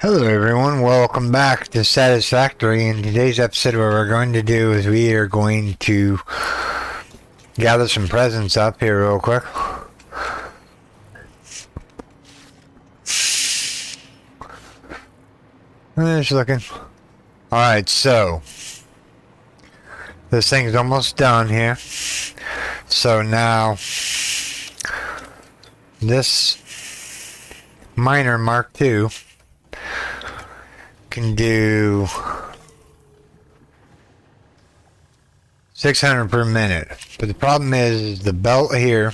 Hello everyone, welcome back to Satisfactory. In today's episode, what we're going to do is we are going to gather some presents up here real quick. Just looking. Alright, so this thing's almost done here. So now this miner Mark II can do 600 per minute, but the problem is the belt here,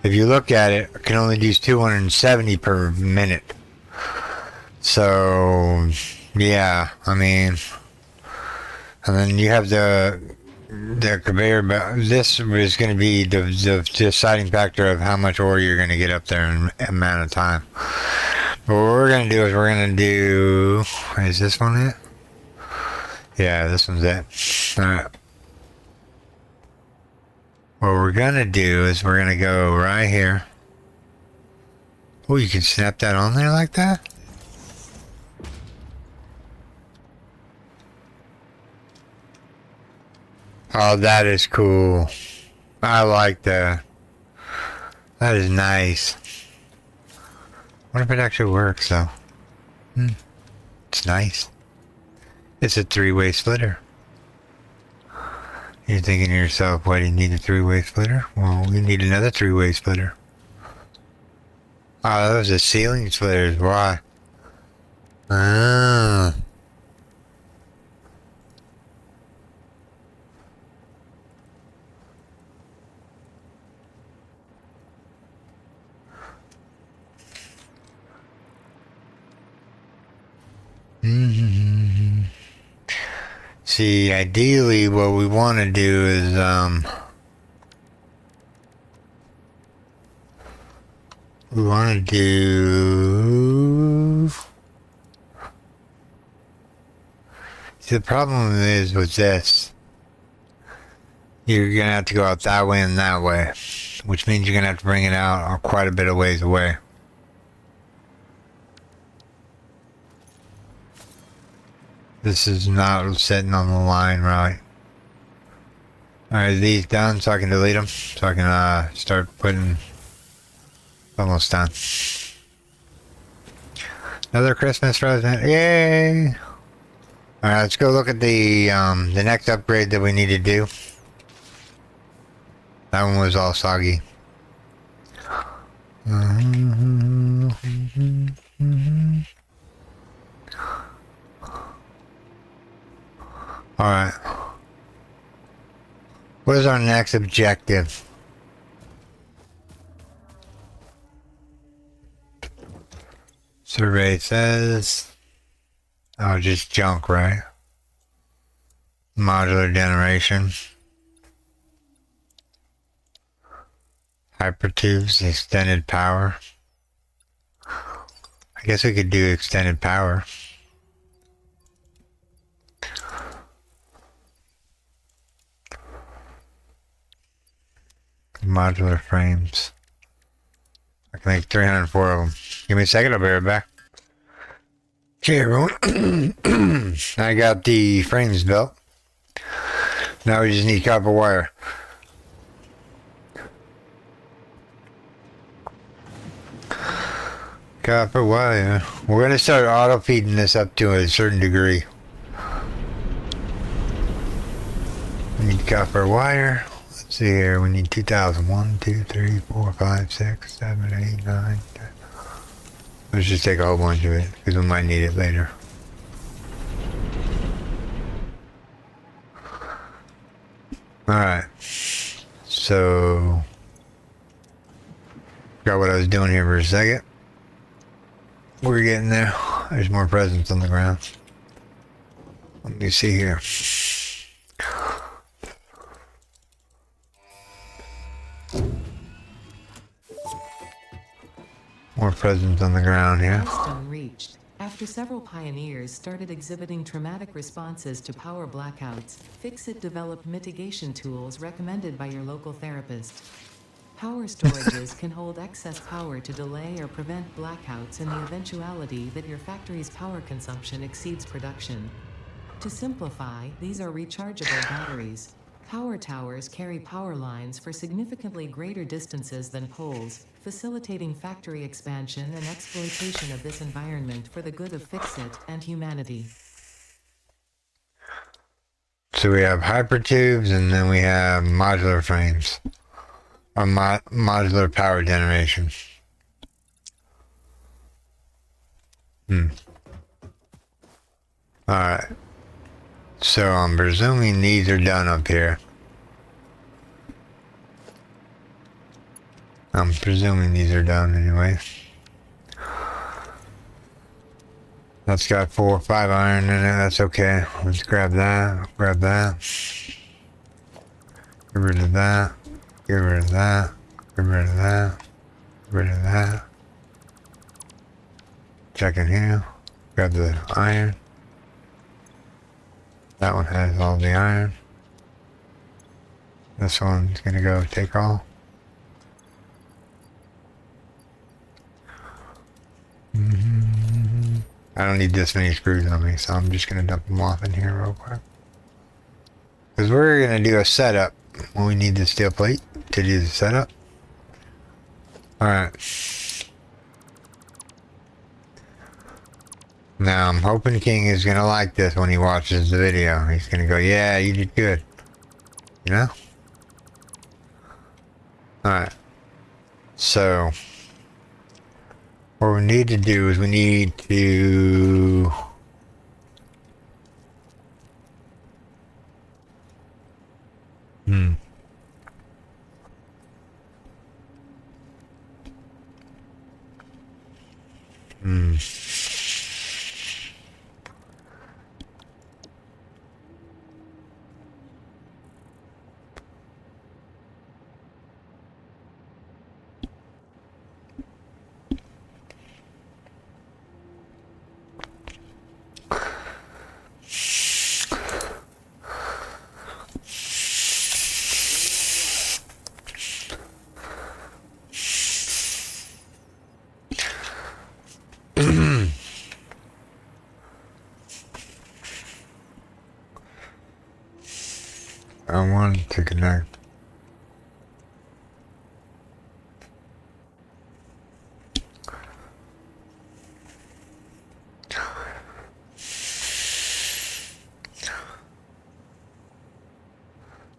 if you look at it, can only do 270 per minute. So yeah, I mean, and then you have the conveyor belt. This is going to be the deciding factor of how much ore you're going to get up there in amount of time. But what we're going to do is we're going to do... Is this one it? Yeah, this one's it. Alright. What we're going to do is we're going to go right here. Oh, you can snap that on there like that? Oh, that is cool. I like that. That is nice. I wonder if it actually works, though. It's nice. It's a three-way splitter. You're thinking to yourself, why do you need a three-way splitter? Well, we need another three-way splitter. Oh, those are ceiling splitters. Why? Ah. See, ideally what we want to do is we want to do... See, the problem is with this, you're gonna have to go out that way and that way, which means you're gonna have to bring it out quite a bit of ways away. This is not sitting on the line right. Alright, these done so I can delete them. So I can start putting... Almost done. Another Christmas present. Yay! Alright, let's go look at the next upgrade that we need to do. That one was all soggy. Alright. What is our next objective? Survey says... Oh, just junk, right? Modular generation. Hypertubes, extended power. I guess we could do extended power. Modular frames. I can make 304 of them. Give me a second, I'll be right back. Okay, everyone. I got the frames built. Now we just need copper wire. Copper wire. We're going to start auto feeding this up to a certain degree. We need copper wire. Let's see here, we need 2,000. 1, 2, 3, 4, 5, 6, 7, 8, 9, 10. Let's just take a whole bunch of it, because we might need it later. Alright. So... Forgot what I was doing here for a second. We're getting there. There's more presents on the ground. Let me see here. More presents on the ground here. Milestone reached. After several pioneers started exhibiting traumatic responses to power blackouts, FICSIT developed mitigation tools recommended by your local therapist. Power storages can hold excess power to delay or prevent blackouts in the eventuality that your factory's power consumption exceeds production. To simplify, these are rechargeable batteries. Power towers carry power lines for significantly greater distances than poles, facilitating factory expansion and exploitation of this environment for the good of FICSIT and humanity. So we have hypertubes, and then we have modular frames, or modular power generation. Alright. So I'm presuming these are done up here. I'm presuming these are done anyway. That's got 4 or 5 iron in it. That's okay. Let's grab that. Grab that. Get rid of that. Get rid of that. Get rid of that. Get rid of that. Check in here. Grab the iron. That one has all the iron. This one's gonna go take all. I don't need this many screws on me, so I'm just gonna dump them off in here real quick. Because we're gonna do a setup when we need the steel plate to do the setup. Alright. Now I'm hoping King is gonna like this when he watches the video. He's gonna go, yeah, you did good. You know? Alright. So what we need to do is we need to I want to connect.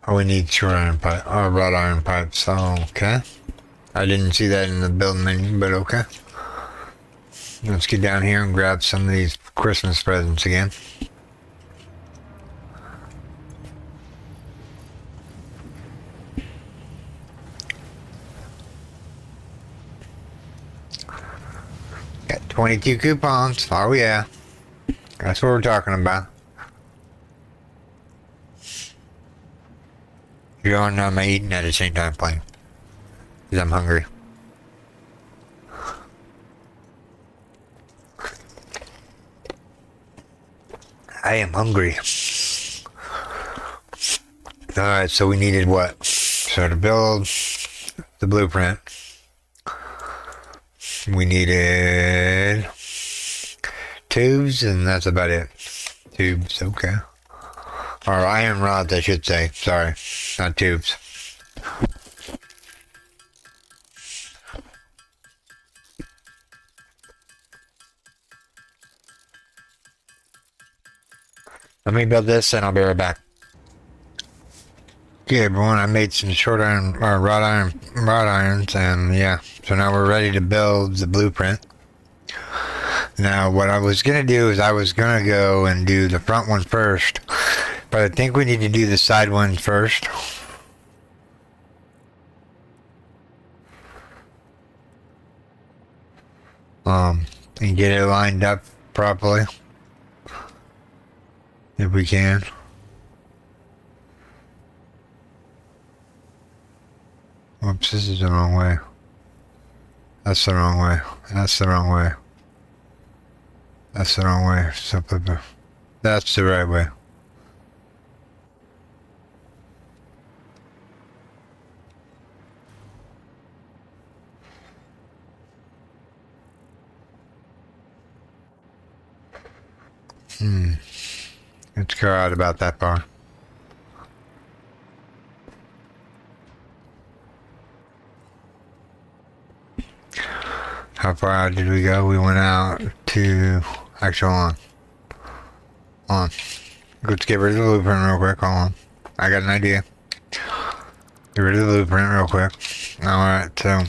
Oh, we need short iron pipe, or wrought iron pipes. Oh, okay. I didn't see that in the build menu, but okay. Let's get down here and grab some of these Christmas presents again. Got 22 coupons. Oh yeah. That's what we're talking about. You're on my eating at the same time playing. Because I'm hungry. I am hungry. Alright, so we needed what? So to build the blueprint, we needed tubes, and that's about it. Tubes, okay. Or iron rods, I should say. Sorry, not tubes. Let me build this and I'll be right back. Okay, everyone, I made some short iron, or wrought irons, and yeah, so now we're ready to build the blueprint. Now, what I was gonna do is I was gonna go and do the front one first, but I think we need to do the side one first. And get it lined up properly, if we can. Whoops, this is the wrong way. That's the wrong way. That's the wrong way. That's the wrong way. That's the right way. Let's go out about that far. How far out did we go? We went out to... Actually, hold on. Let's get rid of the blueprint real quick. Hold on. I got an idea. Get rid of the blueprint real quick. Alright, so...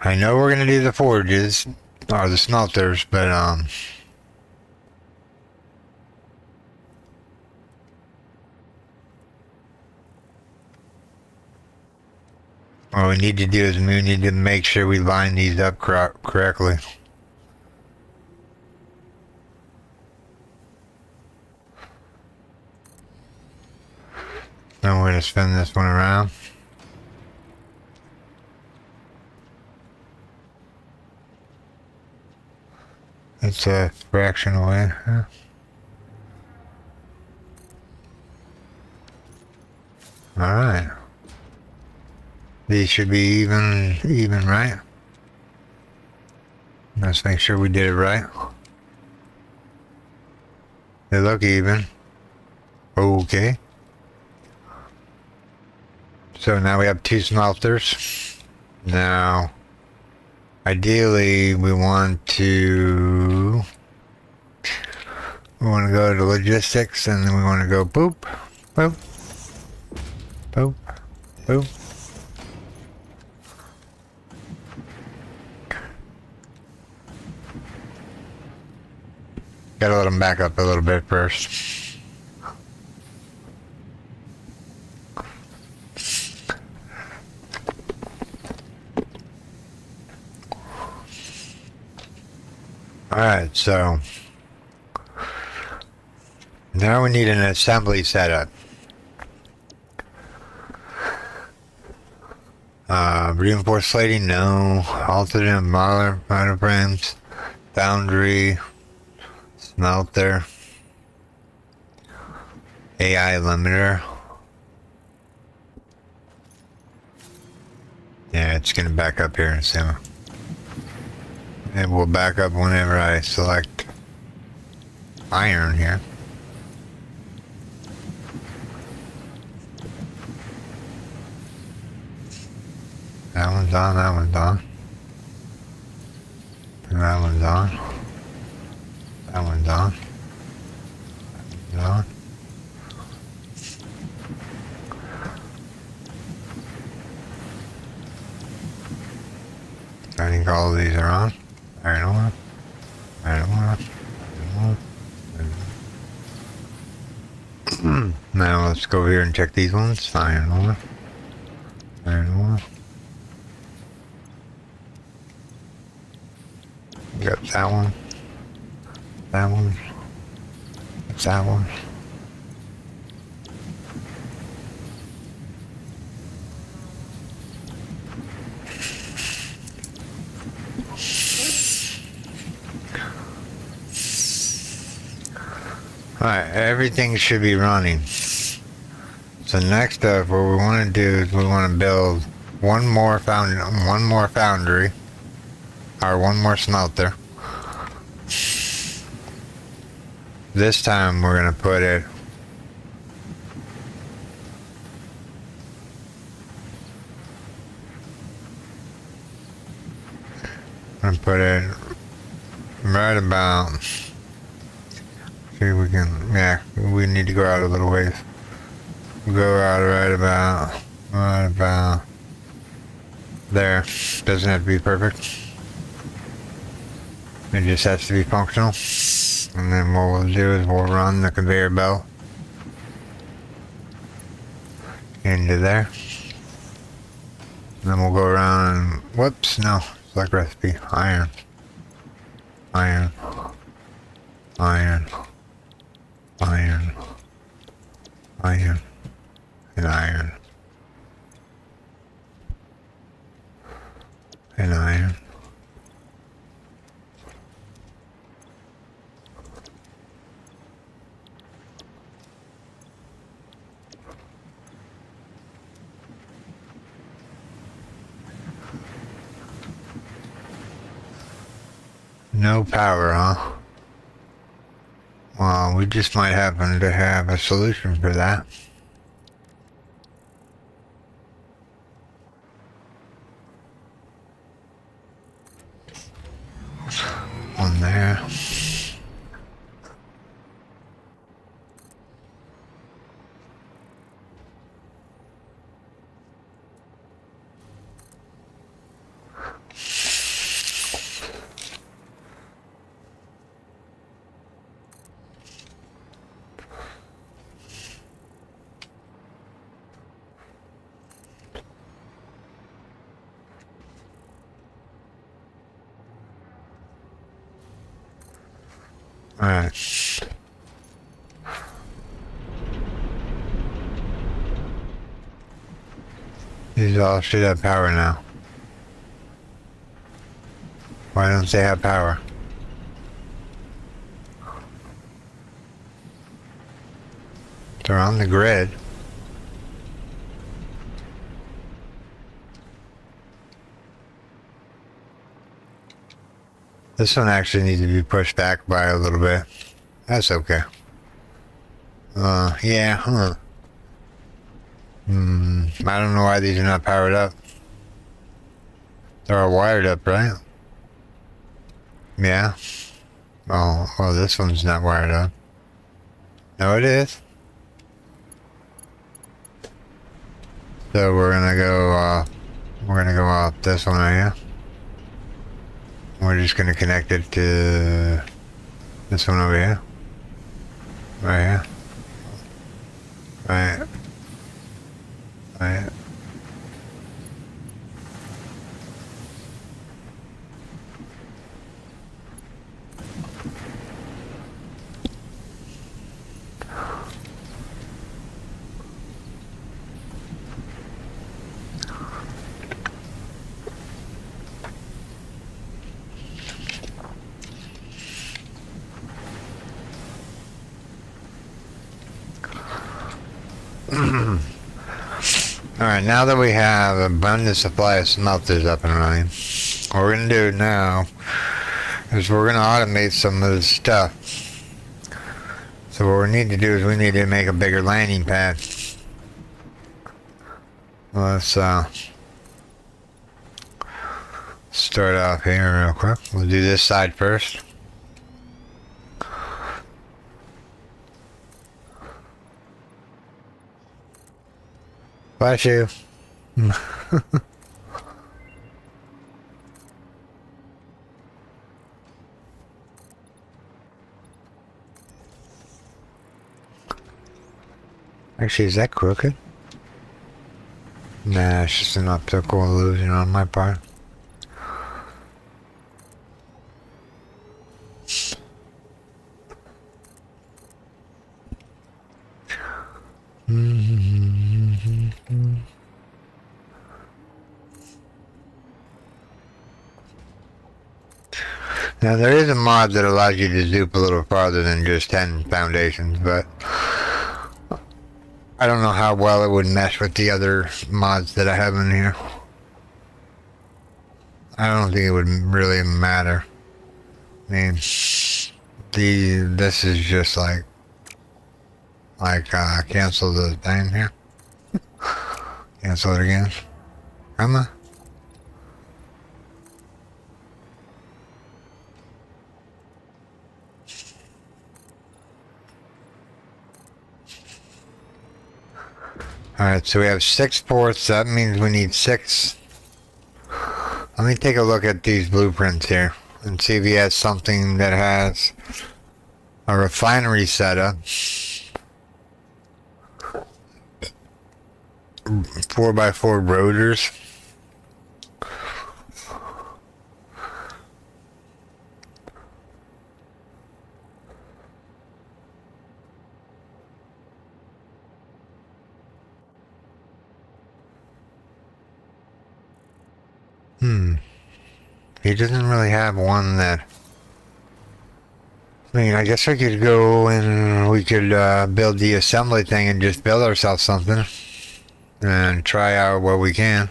I know we're gonna do the forges, or the smelters, but, what we need to do is we need to make sure we line these up correctly. Then we're going to spin this one around. It's a fraction away. Huh? Alright. These should be even, right? Let's make sure we did it right. They look even. Okay. So now we have 2 smelters. Now, ideally, we want to go to logistics, and then we want to go boop, boop, boop, boop. Gotta let them back up a little bit first. Alright, so now we need an assembly setup. Reinforced slating, no. Alternative modeler frames, foundry, smelter, AI limiter. Yeah, it's gonna back up here soon. It will back up whenever I select iron here. That one's on, that one's on. And that one's on. That one's on. That one's on. I think all of these are on. Iron ore. Iron ore. Iron ore. Now let's go here and check these ones. Iron ore. Iron ore. Got that one. That one. That one. Alright, everything should be running. So next up, what we want to do is we want to build one more foundry, or one more smelter. This time we're going to put it right about, see if we can, yeah, we need to go out a little ways. Go out right about there. Doesn't have to be perfect. It just has to be functional. And then what we'll do is we'll run the conveyor belt into there. And then we'll go around and, whoops, no, select recipe, iron, iron, iron, iron, iron, and iron, and iron. No power, huh? Well, we just might happen to have a solution for that. One there. Alright. These all should have power now. Why don't they have power? They're on the grid. This one actually needs to be pushed back by a little bit. That's okay. Yeah, huh. I don't know why these are not powered up. They're all wired up, right? Yeah. Oh, well, this one's not wired up. No, it is. So we're gonna go off this one right here. We're just gonna connect it to this one over here. Right here. Right. Right. Alright, now that we have an abundant supply of smelters up and running, what we're going to do now is we're going to automate some of this stuff. So what we need to do is we need to make a bigger landing pad. Let's start off here real quick. We'll do this side first. Bless you. Actually, is that crooked? Nah, it's just an optical illusion on my part. Now there is a mod that allows you to zoop a little farther than just 10 foundations, but I don't know how well it would mesh with the other mods that I have in here. I don't think it would really matter. I mean, this is just like cancel the thing here. Cancel it again. Come on. Alright, so we have 6 ports. That means we need 6. Let me take a look at these blueprints here and see if he has something that has a refinery setup. 4x4 rotors. He doesn't really have one that... I mean, I guess we could go and we could build the assembly thing and just build ourselves something. And try out what we can.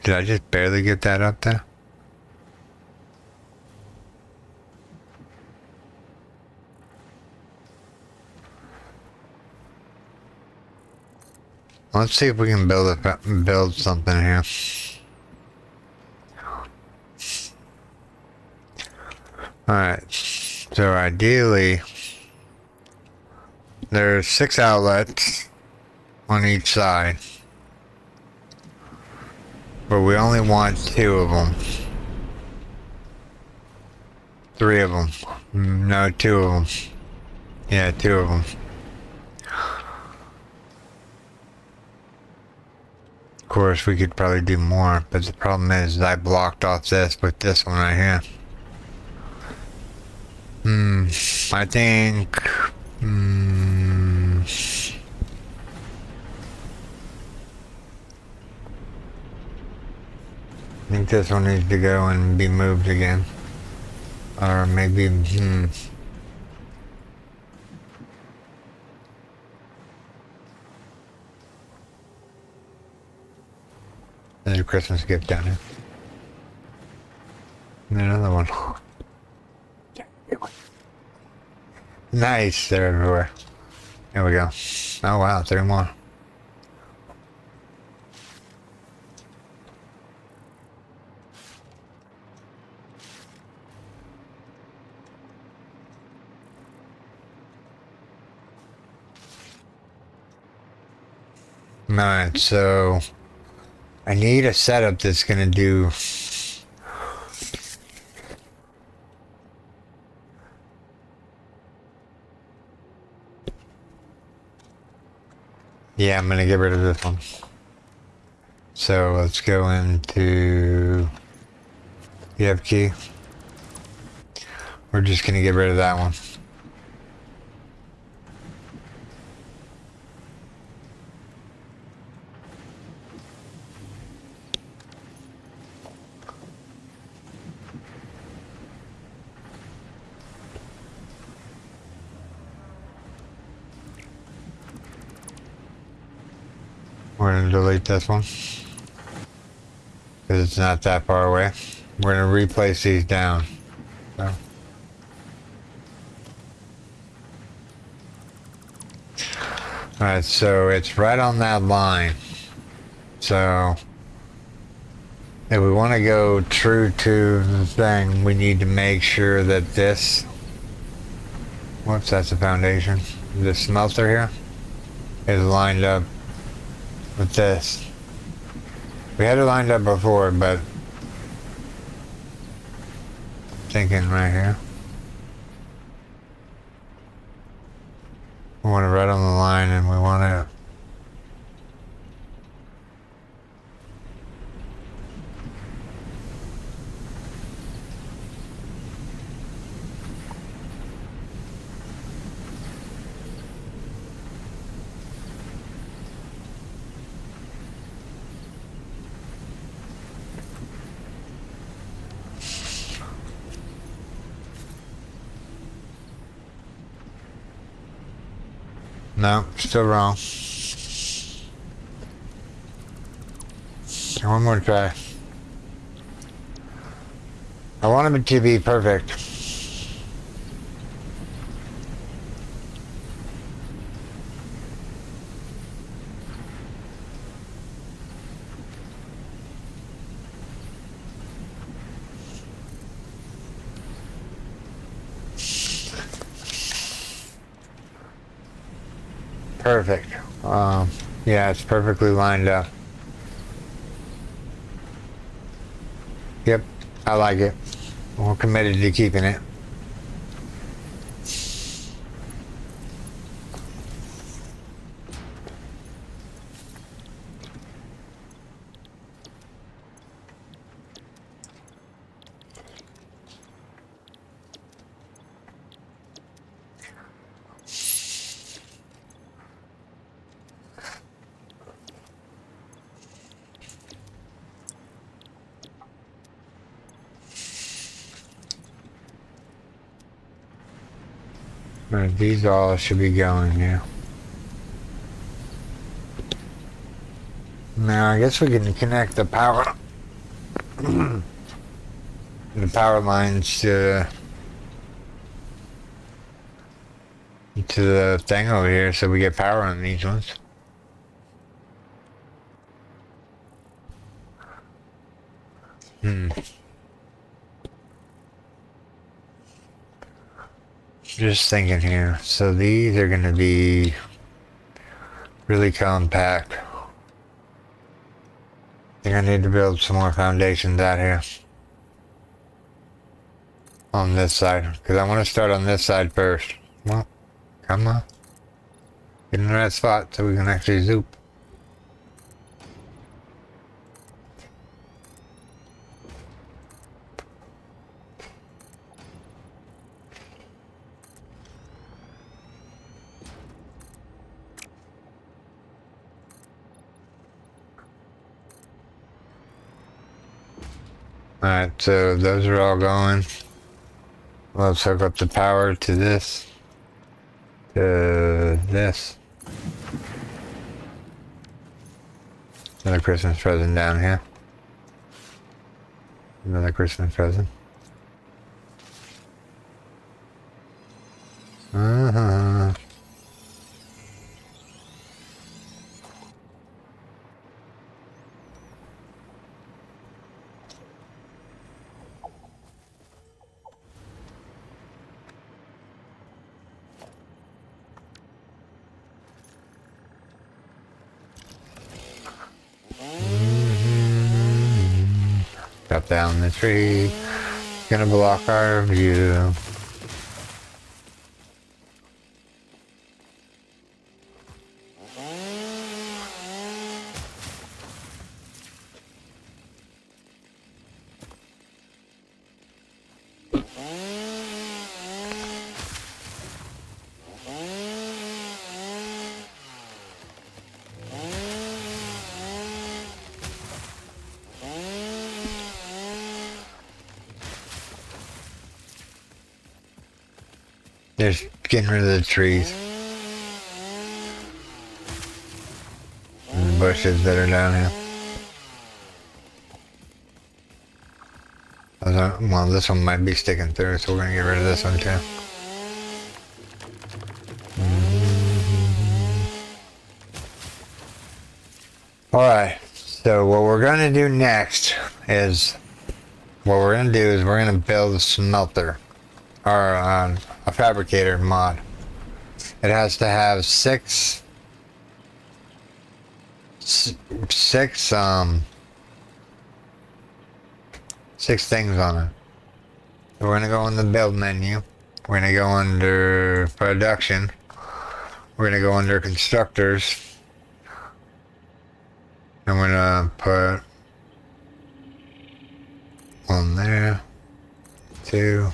Did I just barely get that up there? Let's see if we can build something here. Alright, so ideally, there's 6 outlets on each side, but we only want 2 of them. 3 of them. No, 2 of them. Yeah, 2 of them. Of course, we could probably do more, but the problem is I blocked off this with this one right here. I think... I think this one needs to go and be moved again. Or maybe... There's a Christmas gift down here. And another one. Nice, they're everywhere. Here we go. Oh wow, 3 more. Alright, so I need a setup that's gonna do yeah, I'm gonna get rid of this one. So let's go into the F key. We're just gonna get rid of that one. We're going to delete this one because it's not that far away. We're going to replace these down. So. Alright, so it's right on that line. So if we want to go true to the thing, we need to make sure that this, whoops, that's the foundation. This smelter here is lined up with this. We had it lined up before, but thinking right here. We want it right on the line, and we want to no, still wrong. One more try. I want it to be perfect. Perfect. Yeah, it's perfectly lined up. Yep, I like it. We're committed to keeping it. Right, these all should be going now. Now I guess we can connect the power the power lines to the thing over here so we get power on these ones. Just thinking here. So these are going to be really compact. I think I need to build some more foundations out here. On this side. Because I want to start on this side first. Well, come on. Get in the right spot so we can actually zoop. Alright, so those are all going. Let's hook up the power to this. To this. Another Christmas present down here. Another Christmas present. Uh-huh. Cut down the tree. Gonna block our view. Just getting rid of the trees and the bushes that are down here. Well, this one might be sticking through, so we're gonna get rid of this one too. Alright, so what we're gonna do next is we're gonna build a smelter. Or a fabricator mod. It has to have six things on it. So we're gonna go in the build menu. We're gonna go under production. We're gonna go under constructors. I'm gonna put one there, 2,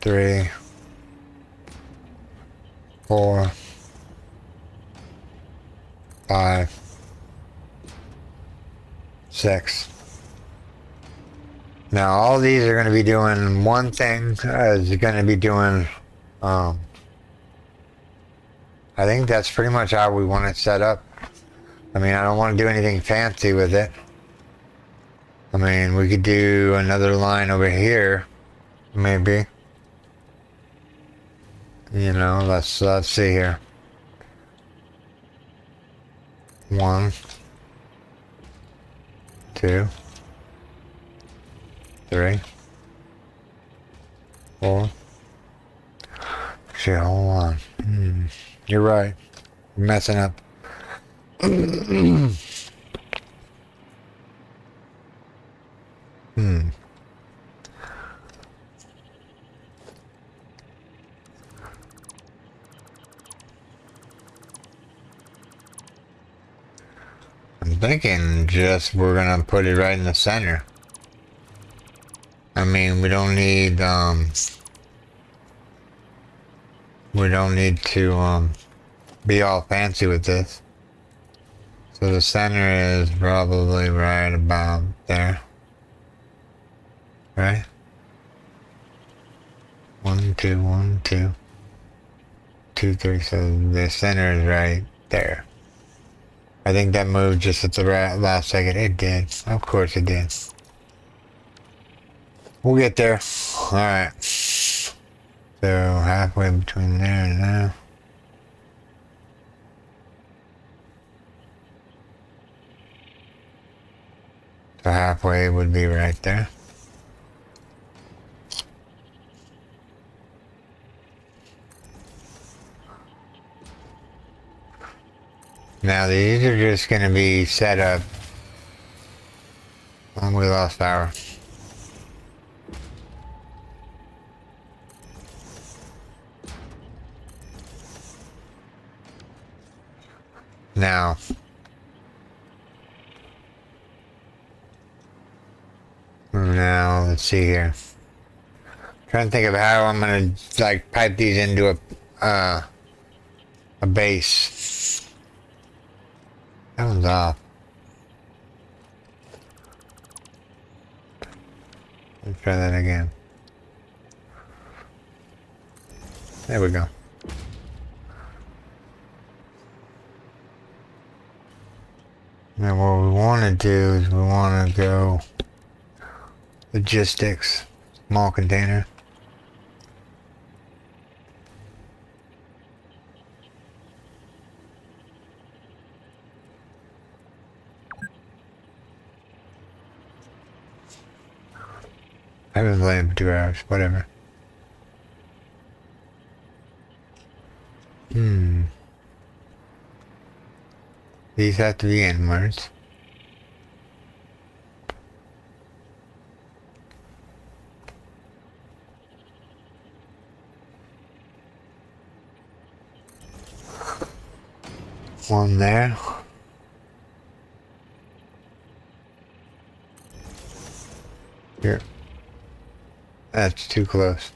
3, 4, 5, 6. Now all these are going to be doing one thing. Is going to be doing. I think that's pretty much how we want it set up. I mean, I don't want to do anything fancy with it. I mean, we could do another line over here, maybe. You know, let's see here. 1, 2, 3, 4. Shit, hold on. You're right. You're messing up. I'm thinking just we're gonna put it right in the center. I mean, we don't need to be all fancy with this. So the center is probably right about there. Right? 1, 2, 1, 2, 2, 3. So the center is right there. I think that moved just at the last second. It did. Of course it did. We'll get there. Alright. So halfway between there and there. So halfway would be right there. Now these are just going to be set up. Oh, we lost power. Now let's see here. Trying to think of how I'm gonna like pipe these into a base. That one's off. Let's try that again. There we go. Now what we want to do is we want to go logistics, small container. I've been playing for 2 hours, whatever. These have to be inwards. One there. Here. That's too close.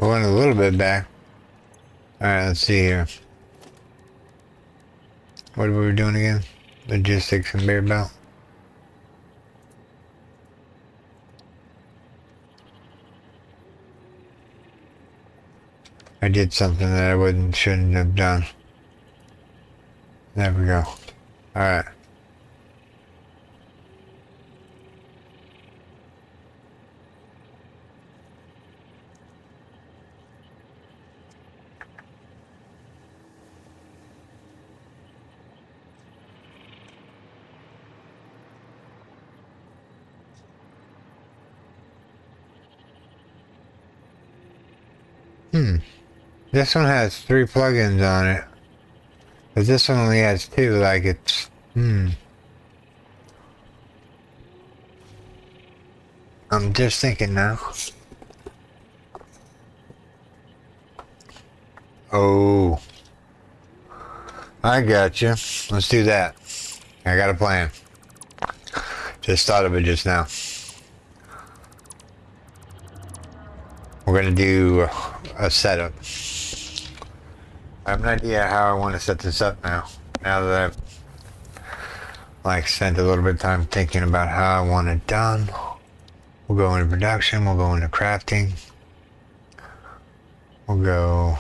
We went a little bit back. Alright, let's see here. What were we doing again? Logistics conveyor belt. I did something that I shouldn't have done. There we go. Alright. This one has 3 plugins on it. But this one only has 2, like it's... I'm just thinking now. Oh. I got you. Let's do that. I got a plan. Just thought of it just now. We're gonna do a setup. I have an idea how I want to set this up now. Now that I've spent a little bit of time thinking about how I want it done. We'll go into production, we'll go into crafting. We'll go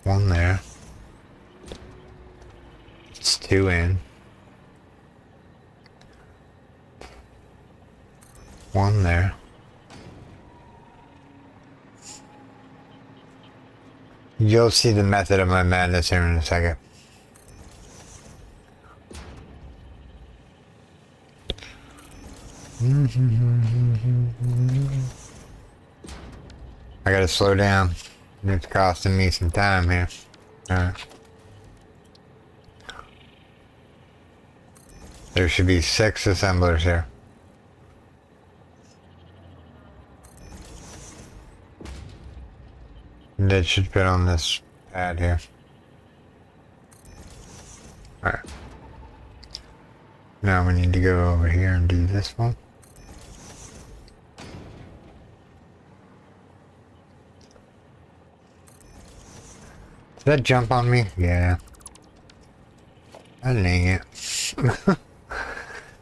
1 there. It's 2 in. 1 there. You'll see the method of my madness here in a second. I gotta slow down. It's costing me some time here. Alright. There should be 6 assemblers here. That should fit on this pad here. Alright. Now we need to go over here and do this one. Did that jump on me? Yeah. I dang it.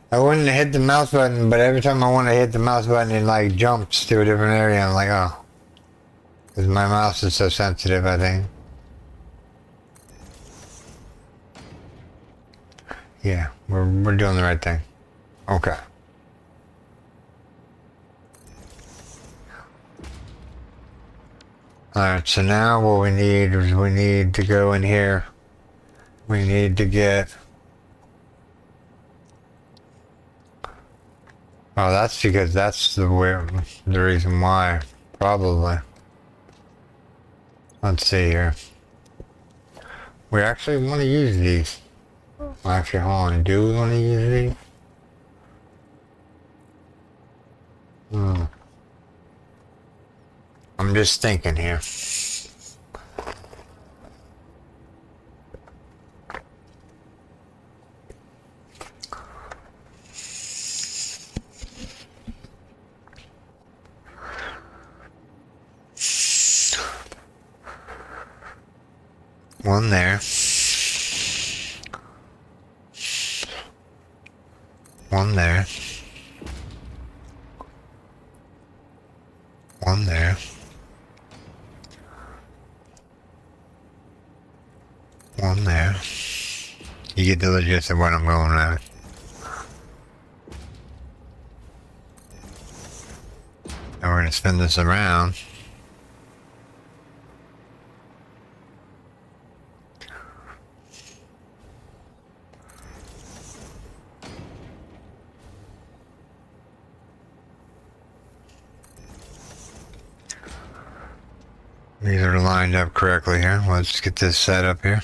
I wanted to hit the mouse button, but every time I want to hit the mouse button, it like jumps to a different area. I'm like, oh. Because my mouse is so sensitive, I think. Yeah, we're doing the right thing. Okay. Alright, so now what we need is we need to go in here. We need to get... Oh, that's because that's the reason why. Probably. Let's see here. We actually want to use these. Actually, hold on. Do we want to use these? I'm just thinking here. One there. One there. One there. One there. You get the gist of what I'm going at. And we're going to spin this around. These are lined up correctly here. Let's get this set up here.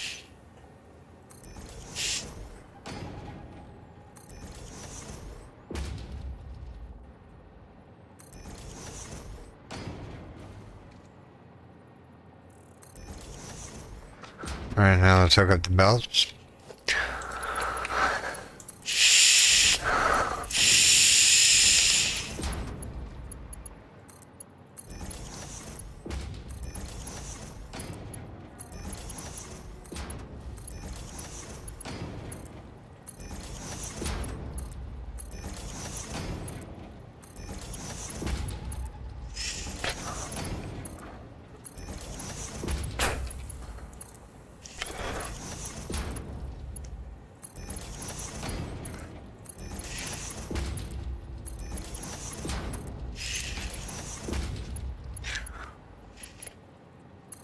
Alright, now let's hook up the belts.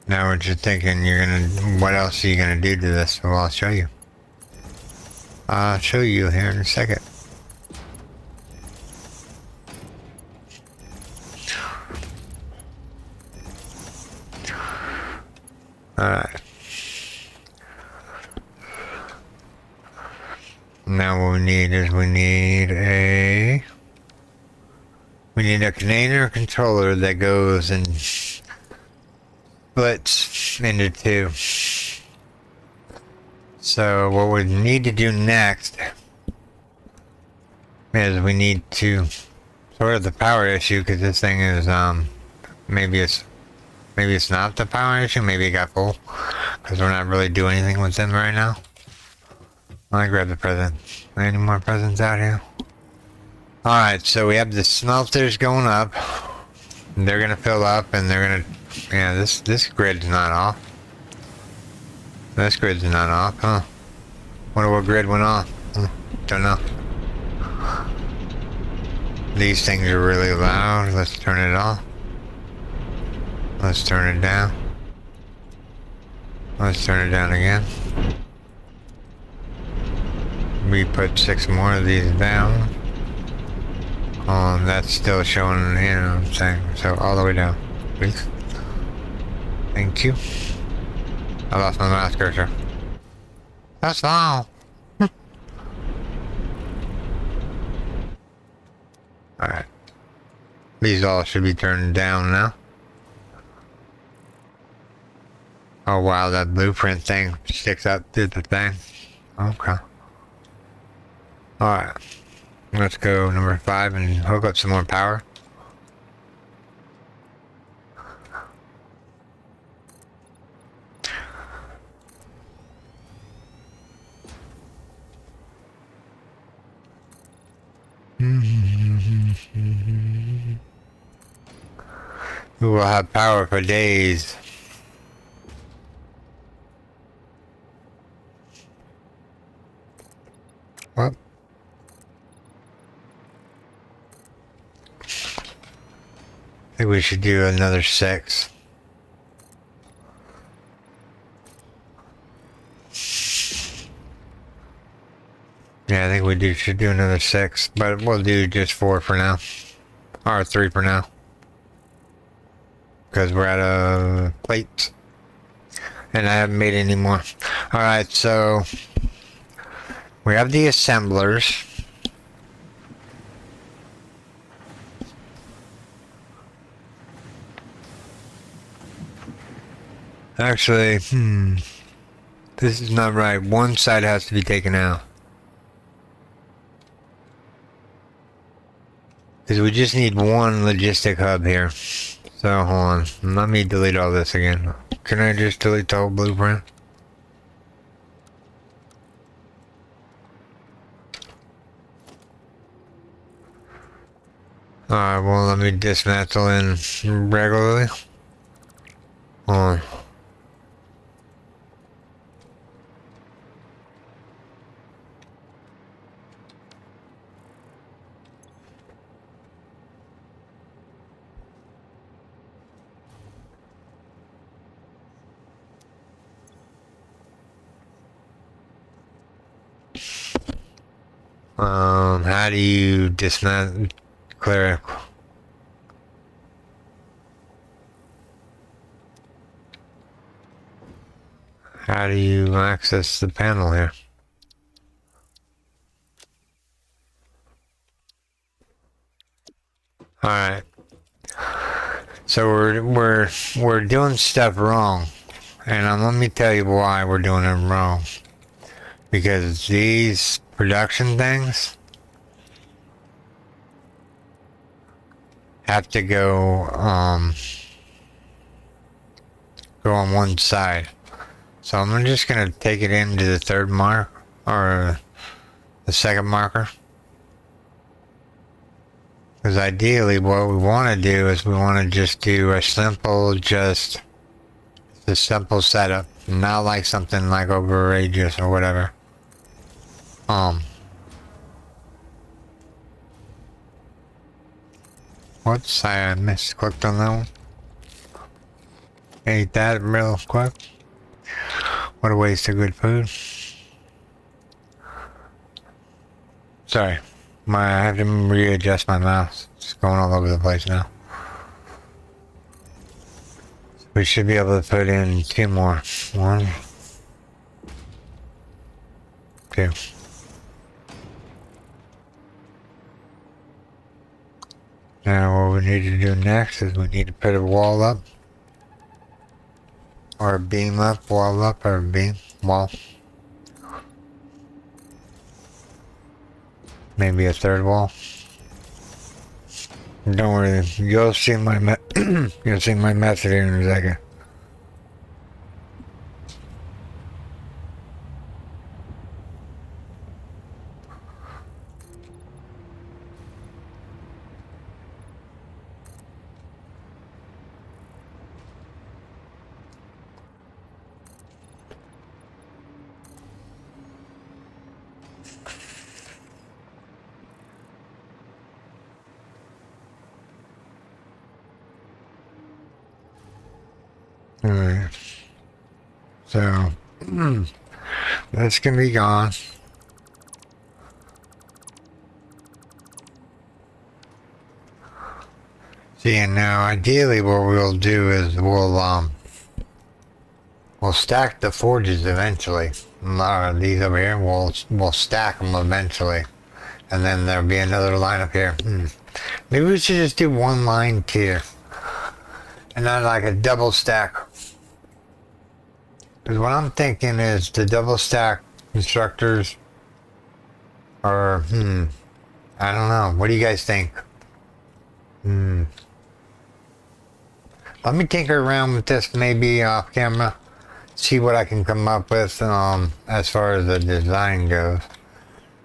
Now what you're thinking, what else are you gonna do to this? Well, I'll show you. I'll show you here in a second. Alright. Now what we need is we need a container controller that goes and splits into two. So what we need to do next is we need to sort of the power issue, because this thing is maybe it's not the power issue, maybe it got full because we're not really doing anything with them right now. I grab the present. Any more presents out here? Alright, so we have the smelters going up. They're gonna fill up and they're gonna... Yeah, this grid's not off. This grid's not off, huh? Wonder what grid went off. Don't know. These things are really loud. Let's turn it off. Let's turn it down. Let's turn it down again. We put 6 more of these down. That's still showing, you know what I'm saying? So all the way down, please. Thank you. I lost my mouse cursor. That's all. Alright. These all should be turned down now. Oh wow, that blueprint thing sticks up through the thing. Okay. Alright. Let's go number 5 and hook up some more power. We will have power for days. I think we should do another 6. Yeah, I think we should do another 6, but we'll do just 4 for now. Or 3 for now. Because we're out of plates. And I haven't made any more. Alright, so we have the assemblers. Actually, this is not right. One side has to be taken out. Because we just need one logistic hub here. So, hold on. Let me delete all this again. Can I just delete the whole blueprint? Alright, well, let me dismantle in regularly. Hold on. How do you dismantle, clear it? How do you access the panel here? Alright. So we're doing stuff wrong. And let me tell you why we're doing it wrong. Because these production things have to go on one side. So I'm just gonna take it into the third mark or the second marker. Because ideally what we want to do is we want to just do a simple setup, not like something like outrageous or whatever. Whoops, I misclicked on that one. Ate that real quick. What a waste of good food. Sorry, I have to readjust my mouse. It's going all over the place now. We should be able to put in 2 more. 1, 2. Now what we need to do next is we need to put a wall up. Or a beam up, wall up, or a beam, wall. Maybe a third wall. Don't worry, you'll see my you'll see my method here in a second. Alright. So, that's gonna be gone. See, and now ideally what we'll do is we'll stack the forges eventually. These over here, we'll stack them eventually. And then there'll be another line up here. Maybe we should just do one line tier. And not like a double stack. Because what I'm thinking is the double stack constructors are, I don't know. What do you guys think? Let me tinker around with this maybe off camera. See what I can come up with as far as the design goes.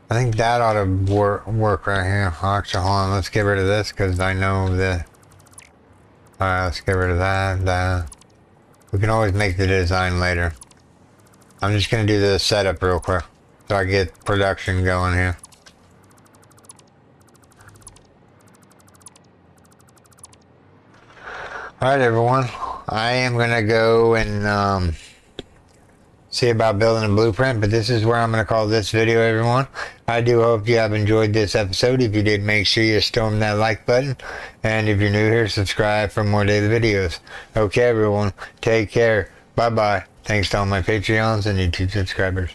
I think that ought to work right here. Actually, hold on. Let's get rid of this because I know that. Alright, let's get rid of that. We can always make the design later. I'm just going to do the setup real quick so I get production going here. Alright, everyone. I am going to go and see about building a blueprint, but this is where I'm going to call this video, everyone. I do hope you have enjoyed this episode. If you did, make sure you storm that like button. And if you're new here, subscribe for more daily videos. Okay, everyone. Take care. Bye-bye. Thanks to all my Patreons and YouTube subscribers.